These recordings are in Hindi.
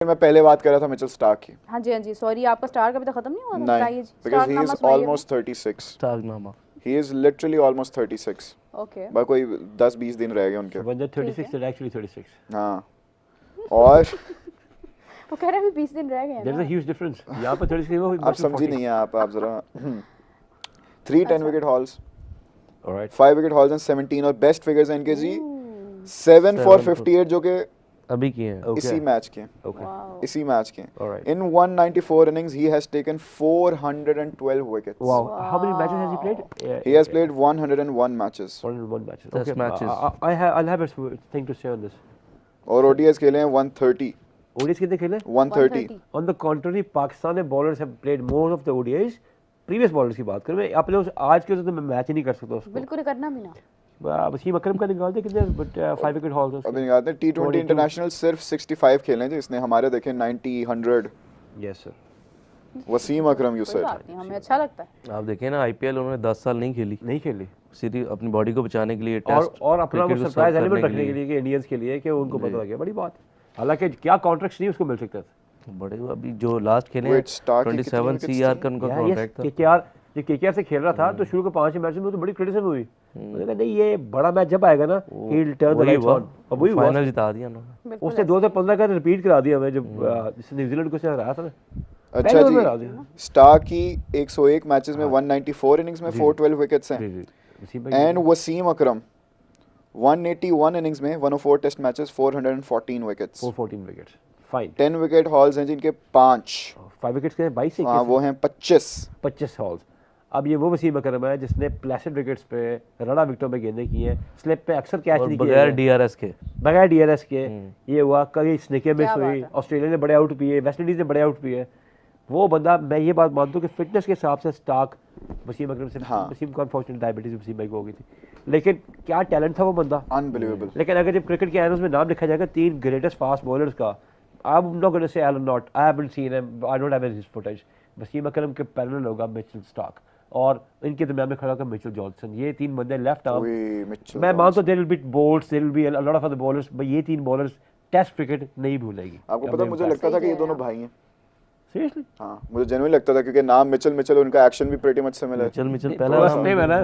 मैं पहले बात कर रहा था मिचेल स्टार्क की। हाँ जी सॉरी, आपका स्टार का भी तो खत्म नहीं हुआ था, बताइए जी। बिकॉज़ ही स्टार इज नामा सुनाइए ऑलमोस्ट 36। स्टार्क नामा he is literally almost 36। Okay बस कोई 10-20 दिन रह गए उनके। When they're ठीक 36, है। they're actually 36. हाँ और वो कह रहे हैं अभी 20 दिन रह गए हैं There's a ना। huge difference. यहाँ पर 36 वो आप समझी नहीं है आप जरा 3 10 wicket halls, All right. 5 wicket halls and 17 और बेस्ट फिगर्स हैं इनके जी 7 for 58 जो कि अभी किए हैं। Okay. इसी मैच के Okay. वाओ इसी मैच के All right. In 194 innings he has taken 412 wickets. Wow. How many matches has he played? He has played 101 matches 101 matches. Test Okay. matches. I'll have a thing to say on this. और ODIs खेले हैं 130 ODIs कितने खेले? 130 On the contrary, Pakistani bowlers have played more of the ODIs. Previous bowlers की बात करें, मैं अपने आज के तो मैं मैच ही नहीं कर सकता उसको। बिल्कुल करना भी ना। वसीम अकरम का निकाल दे कितने 5 विकेट हॉल्स हैं अभी निकालते हैं T20 22 इंटरनेशनल सिर्फ 65 खेले हैं जिसने हमारे देखे 90 100 Yes sir. Wasim Akram you कोई सेड बात नहीं, हमें अच्छा लगता है। आप देखें ना आईपीएल उन्होंने 10 साल नहीं खेली, नहीं खेली। सिर्फ अपनी बॉडी को बचाने के लिए और टेस्ट अपना वो क्रिकेट को सरप्राइज सर्व एलिमेंट करने रखने के लिए कि इंडियंस के लिए कि उनको पता लग गया, बड़ी बात। हालांकि क्या कॉन्ट्रैक्ट नहीं उसको मिल सकता था। बड़े अभी जो लास्ट खेले Wait, Stark की कितनी 27 wickets सीआर थी? का उनका यार, कॉन्ट्रैक्ट था। केकेआर जब केकेआर से खेल रहा था तो शुरू के 5 मैच में तो बड़ी क्रिटिसिज्म हुई। मैंने कहा नहीं ये बड़ा मैच जब आएगा ना ही विल टर्न द वही लाइट्स हुआ, ऑन। अब वही हुआ। फाइनल जिता दिया उन्होंने। बिल्कुल उसने 2015 का रिपीट करा दिया हमें जब जिसने न्यूजीलैंड को से हराया था ना। अच्छा पहले उन्होंने हरा जी दिया। स्टार्क की 101 मैचेस में 194 इनिंग्स में 412 विकेट्स हैं जी जी वसीम भाई एंड वसीम अकरम 181 इनिंग्स में 104 test matches 414 wickets 414 wickets fine. 10 wicket hauls हैं जिनके 5 5 विकेट्स के 22 से हाँ वो हैं 25 25 हॉल्स। अब ये वो वसीम अकरम है जिसने प्लेसिड विकेट्स पे रड़ा विकेटों पे गेंदें की हैं, स्लिप पे अक्सर कैच और नहीं किए बगैर हैं। डीआरएस के बगैर डीआरएस के ये हुआ, कभी स्निके मिस क्या बात हुई, है। ऑस्ट्रेलिया ने बड़े आउट पिए, वेस्ट इंडीज ने बड़े आउट पिए। वो बंदा, मैं ये बात मानता हूँ कि फिटनेस के हिसाब से स्टार्क वसीम अकरम से हाँ। वसीम को अनफॉर्चुनेट डायबिटीज वसीम भाई को हो गई थी, लेकिन क्या टैलेंट था वो बंदा। अनबिलीवेबल लेकिन अगर जब क्रिकेट के एनल्स में नाम लिखा जाएगा 3 ग्रेटेस्ट फास्ट बॉलर्स का, I am not going to say Alan Knott, I haven't seen him, I don't have his footage. Wasim Akram के पैरेलल होगा मिचेल स्टार्क और इनके दरमियान में खड़ा होगा मिचेल जॉनसन। ये 3 बंदे लेफ्ट आर्म, मिचेल मैं मानता हूं there will be Boults, there will be a lot of other bowlers, but ये 3 बॉलर्स टेस्ट क्रिकेट नहीं भूलेगी। आपको पता मुझे लगता था कि ये दोनों भाई हैं। सीरियसली हाँ मुझे जेन्युइनली लगता था क्योंकि नाम मिचेल मिचेल उनका एक्शन भी प्रीटी मच सिमिलर है। चल मिचेल बस पहला नहीं मैंने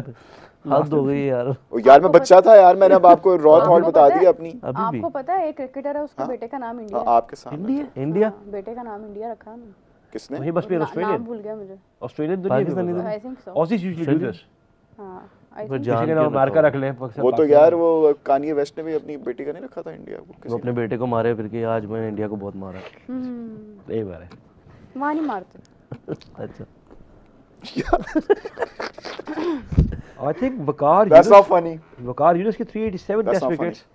हद हो गई यार। ओ यार मैं बच्चा था यार, मैंने अब आपको रॉ थॉट आपको बता पता दी है- अपनी। अभी भी आपको पता है एक क्रिकेटर है, उसके बेटे का नाम इंडिया हाँ, है। आपके सामने इंडिया हाँ, बेटे का नाम इंडिया रखा है ना। किसने ही मस्ट बी एन नाम ऑस्ट्रेलियन। भूल गया मुझे। ऑस्ट्रेलियन तो पाकिस्तानी नहीं, I think so. Aussies usually do this. हाँ आई पर थिंक जान किसी के का नाम रखा अमेरिका हुआ। रख लें, पाकिस्तान वो तो पाकिस्तान। यार वो कानिये वेस्ट ने भी अपनी बेटी का नहीं रखा था इंडिया को वो किसी अपने बेटे को मारे फिर के आज मैंने इंडिया को बहुत मारा। नहीं मारे। वहाँ नहीं मारते। अच्छा I think Waqar that's not funny. Waqar Younis के 387 That's test not wickets,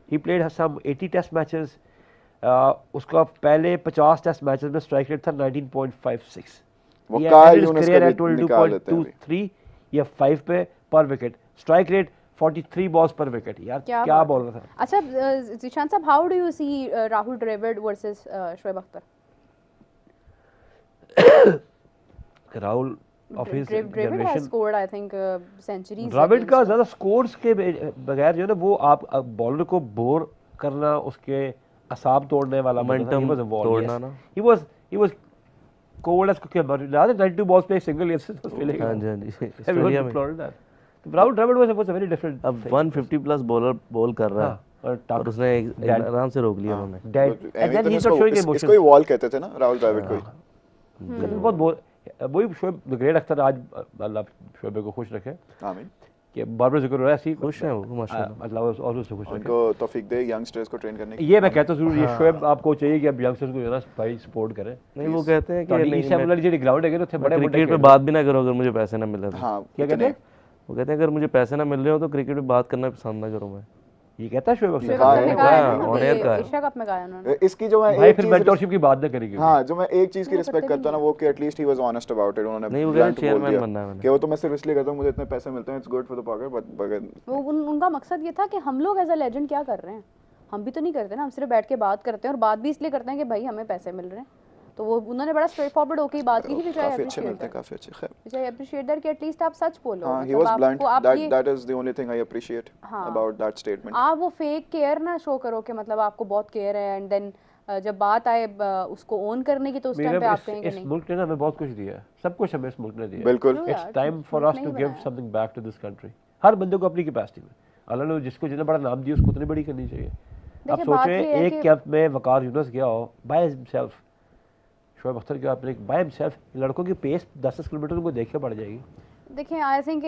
he played some 80 test matches. उसका पहले 50 टेस्ट मैचेस में स्ट्राइक रेट था 19.56। वकार यूनुस का भी निकाल लेते हैं अभी। 22.23 या 5 पे पर विकेट, स्ट्राइक रेट 43 बॉल्स पर विकेट। यार क्या बात बॉल है। था। अच्छा जीशान साहब, how do you see Rahul Dravid versus Shoaib Akhtar? Rahul of his Dravid has generation, scored I think centuries. Dravid का ज्यादा स्कोर्स के बगैर जो है ना वो आप बॉलर को बोर करना, उसके असाब तोड़ने वाला Momentum तोड़ना ना। ही was cold as cooker, but 92 balls पे सिंगल ये तो फीलिंग। हाँ जी हाँ जी ऑस्ट्रेलिया में Rahul Dravid was a very different. अब 150 प्लस बॉलर बॉल कर रहा है और उसने आराम से रोक लिया उन्होंने। Dead and then he start showing इसको इमोशन। ही वॉल कहते थे ना राहुल द्रविड़ को ही। बहुत वही शोएब द ग्रेट अख्तर, आज अल्लाह शोएब को खुश रखे आमीन। कि बार-बार जिक्र हो रहा है ऐसी खुश हैं वो माशाल्लाह। अल्लाह और उससे खुश रखे। उनको तौफीक दे यंगस्टर्स को ट्रेन करने की। ये मैं कहता हूँ जरूर, ये शोएब आपको चाहिए कि आप यंगस्टर्स को जो है ना भाई सपोर्ट करें। नहीं वो कहते हैं कि ਤੁਹਾਡੀ नहीं ईसा वाली ਜਿਹੜੀ ग्राउंड है ਉੱਥੇ बड़े क्रिकेट पे बात भी ना करो अगर मुझे पैसे ना मिले तो। हाँ क्या कहते हैं? वो कहते हैं अगर मुझे पैसे ना मिल रहे हो तो क्रिकेट पे बात करना पसंद ना करूँ मैं। ये कहता है शोएब शोएब अख्तर। अख्तर ने कहा है हाँ, ना on air का है। एशिया कप में कहा है उन्होंने। इसकी जो मैं भाई एक फिर चीज मेंटरशिप की बात ना करेंगे। हाँ जो मैं एक चीज की नहीं, रिस्पेक्ट करते करता हूँ ना वो कि at least he was honest about it. उन्होंने नहीं, वो blunt कहते हैं बोल chairman दिया बनना है मैंने। कि वो तो मैं सिर्फ इसलिए करता हूँ मुझे इतने पैसे मिलते हैं, it's good for the pocket but वो उनका मकसद ये था कि हम लोग एज अ लेजेंड क्या कर रहे हैं, हम भी तो नहीं करते ना, हम सिर्फ बैठ के बात करते हैं और बात भी इसलिए करते हैं कि भाई हमें पैसे मिल रहे हैं। तो वो उन्होंने बड़ा स्ट्रेट फॉरवर्ड होकर ही बात की थी, which I काफी अच्छे appreciate मिलते हैं, that. काफी अच्छे। खैर Which I appreciate that कि एटलीस्ट आप सच बोलो। हाँ he मतलब was blunt, आपको आप ये that is the only thing I appreciate हाँ। about that statement। आप वो फेक केयर ना शो करो कि मतलब आपको बहुत केयर है एंड देन जब बात आए उसको ओन करने की तो उस टाइम पे आप कहेंगे इस नहीं। मुल्क ने हमें बहुत कुछ दिया है, सब कुछ हमें इस मुल्क ने दिया है। बिल्कुल। It's time for us to give something back to this country. हर बंदे को अपनी कैपेसिटी में, अल्लाह ने जिसको जितना बड़ा नाम दिया उसको उतनी बड़ी करनी चाहिए। अब सोचे एक कैंप में वकार यूनुस गया हो बाय हिमसेल्फ, शोएब अख्तर के अपने बाय हिमसेल्फ, लड़कों की पेस 10-10 किलोमीटर उनको देख के बढ़ जाएगी। देखिए I think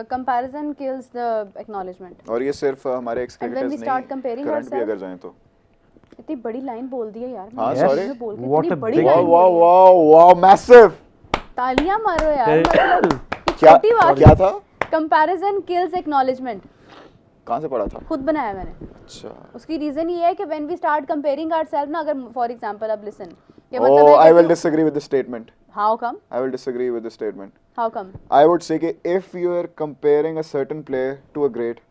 comparison kills the acknowledgement. और ये सिर्फ हमारे एक्स क्रिकेटर्स नहीं, करंट भी अगर जाएं तो इतनी बड़ी लाइन बोल दी है यार। हाँ, मैं sorry। बोल के What इतनी a बड़ी big- लाइन वाओ बोली है। Wow wow massive. तालियां मारो यार, मतलब ये क्या छोटी बात क्या था? कंपैरिजन किल्स एक्नॉलेजमेंट कहाँ से पढ़ा था? खुद बनाया मैंने। अच्छा। उसकी रीजन ये है कि when we start comparing ourselves ना, अगर फॉर एग्जांपल अब लिसन कि Oh, I will disagree with this statement. How come I will disagree with this statement. How come I would say that if you are comparing a certain player to a great,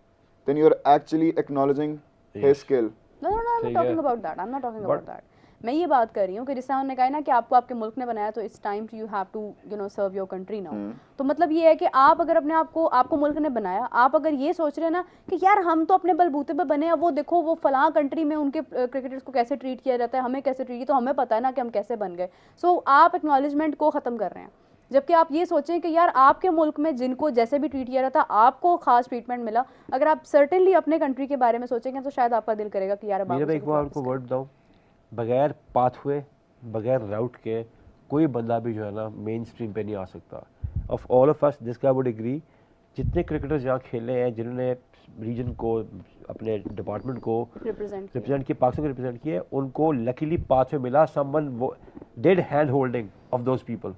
then you are actually acknowledging his skill. No no no I am ठीक टॉकिंग है। About that, I am not talking about that. मैं ये बात कर रही हूँ कि जिससे उन्होंने कहा है ना कि आपको आपके मुल्क ने बनाया तो it's time you have to you know serve your country now. तो मतलब ये है कि आप अगर अपने आप को, आपको मुल्क ने बनाया, आप अगर ये सोच रहे हैं ना कि यार हम तो अपने बलबूते पे बने हैं, वो देखो वो फलां कंट्री में उनके क्रिकेटर्स को कैसे ट्रीट किया जाता है, हमें कैसे ट्रीट किया, तो हमें पता है ना कि हम कैसे बन गए। सो आप एक्नॉलेजमेंट को ख़त्म कर रहे हैं, जबकि आप ये सोचें कि यार आपके मुल्क में जिनको जैसे भी ट्रीट किया जाता है आपको खास ट्रीटमेंट मिला। अगर आप सर्टेनली अपने कंट्री के बारे में सोचेंगे तो शायद आपका दिल करेगा कि यार अब मेरा आपको एक सब बार कुछ आपको वर्ड बताऊं, बगैर पाथवे, बगैर राउट के कोई बंदा भी जो है ना मेन स्ट्रीम पे नहीं आ सकता। Of all of us this guy would agree, जितने क्रिकेटर्स यहाँ खेले हैं, जिन्होंने रीजन को, अपने डिपार्टमेंट को रिप्रेजेंट किया, पाकिस्तान को रिप्रेजेंट किया, उनको लकीली पाथवे मिला। Someone did hand holding of those people.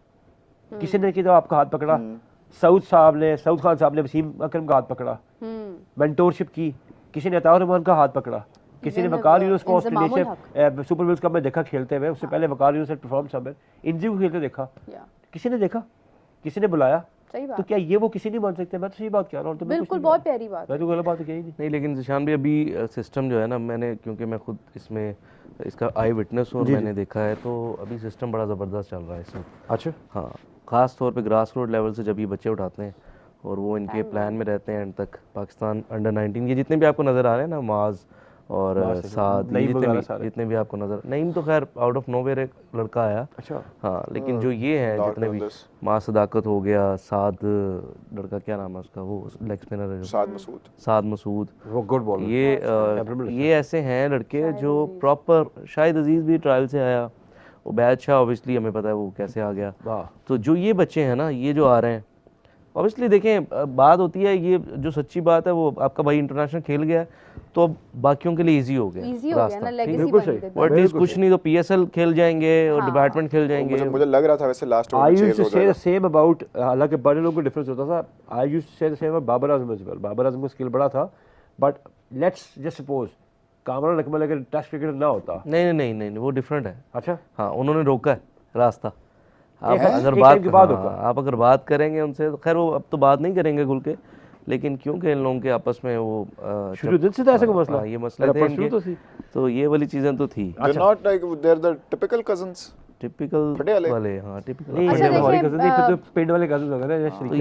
किसी ने तो आपका हाथ पकड़ा, सऊद खान साहब ने वसीम अकरम का हाथ पकड़ा, मेंटोरशिप की, किसी ने अताउर रहमान का हाथ पकड़ा, किसी ने वकार यूनुस को ऑस्ट्रेलिया सुपर वर्ल्ड कप में देखा खेलते हुए, उससे पहले वकार यूनुस ने परफॉर्म सब इंजी को खेलते देखा, किसी ने देखा, किसी ने बुलाया। तो क्या ये वो किसी नहीं मान सकते? मैं तो सही बात कह रहा हूँ। तो बिल्कुल बहुत प्यारी बात, मैं तो गलत बात कही नहीं। लेकिन जिशान भी अभी सिस्टम जो है ना, मैंने क्योंकि मैं खुद इसमें इसका आई विटनेस हूँ और मैंने देखा है, तो अभी सिस्टम बड़ा ज़बरदस्त चल रहा है इसमें। अच्छा। हाँ, ख़ास तौर पे ग्रास रूट लेवल से जब ये बच्चे उठाते हैं और वो इनके प्लान में रहते हैं एंड तक, पाकिस्तान अंडर-19 ये जितने भी आपको नज़र आ रहे हैं ना, माज और साद, जितने भी आपको नज़र, नईम तो खैर आउट ऑफ नोवेयर एक लड़का आया। अच्छा। हाँ, लेकिन जो ये हैं जितने भी, माज सदाकत हो गया, साद लड़का क्या नाम है उसका, वो लेग स्पिनर है, साद मसूद, वो गुड बॉलर। ये ऐसे हैं लड़के जो प्रॉपर, शाहिद अजीज़ भी ट्रायल से आया, वो बादशाह ऑब्वियसली हमें पता है वो कैसे आ गया। तो जो ये बच्चे हैं ना, ये जो आ रहे हैं, ऑब्वियसली देखें बात होती है, ये जो सच्ची बात है वो आपका भाई इंटरनेशनल खेल गया है तो अब बाकियों के लिए इजी हो गया रास्ता। बिल्कुल सही, एटलीस्ट कुछ नहीं तो पीएसएल खेल जाएंगे और डिपार्टमेंट खेल जाएंगे। मुझे लग रहा था वैसे last I used to say the same about, हालांकि बड़े लोगों को डिफरेंस होता था, I used to say the same about Babar Azam as well. Babar Azam का स्किल बड़ा था, but let's just suppose Kamran Akmal अगर टेस्ट क्रिकेटर ना होता। नहीं, वो डिफरेंट है। अच्छा। हाँ, उन्होंने रोका है रास्ता। आप अगर बात करेंगे उनसे तो खैर वो अब तो बात नहीं करेंगे खुल के, लेकिन क्योंकि इन लोगों के आपस में वो शुरू दिन से था ऐसा कोई मसला, ये मसला थे इनके, तो ये वाली चीजें तो थी। Not like they are the typical cousins, typical वाले। हाँ, टिपिकल हमारे कज़न नहीं, फिर तो पेंड वाले कज़न हो गए ना।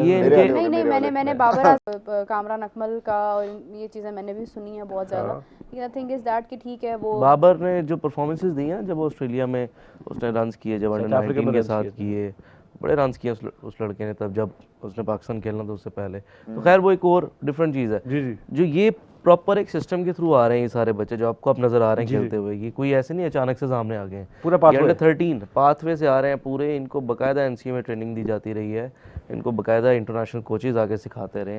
ये नहीं, मैंने बाबर कामरान अकमल का और ये चीज़ें मैंने भी सुनी है बहुत ज़्यादा। आई थिंक इज दैट कि ठीक है, वो बाबर ने जो परफॉर्मेंसेस दी हैं जब ऑस्ट्रेलिया में उसने रन्स किए, जब अंडर-19 के साथ किए, बड़े रन्स किए उस लड़के ने, तब जब उसने पाकिस्तान खेलना था उससे पहले। तो खैर वो एक और डिफरेंट चीज़ है जो ये प्रॉपर एक सिस्टम के थ्रू आ रहे हैं। ये सारे बच्चे जो आपको अब नजर आ रहे हैं खेलते हुए, ये कोई ऐसे नहीं अचानक से सामने आ गए हैं, पूरा अंडर-13 पाथवे से आ रहे हैं पूरे। इनको बाकायदा एनसीए में ट्रेनिंग दी जाती रही है, इनको बाकायदा इंटरनेशनल कोचेज आके सिखाते रहे हैं।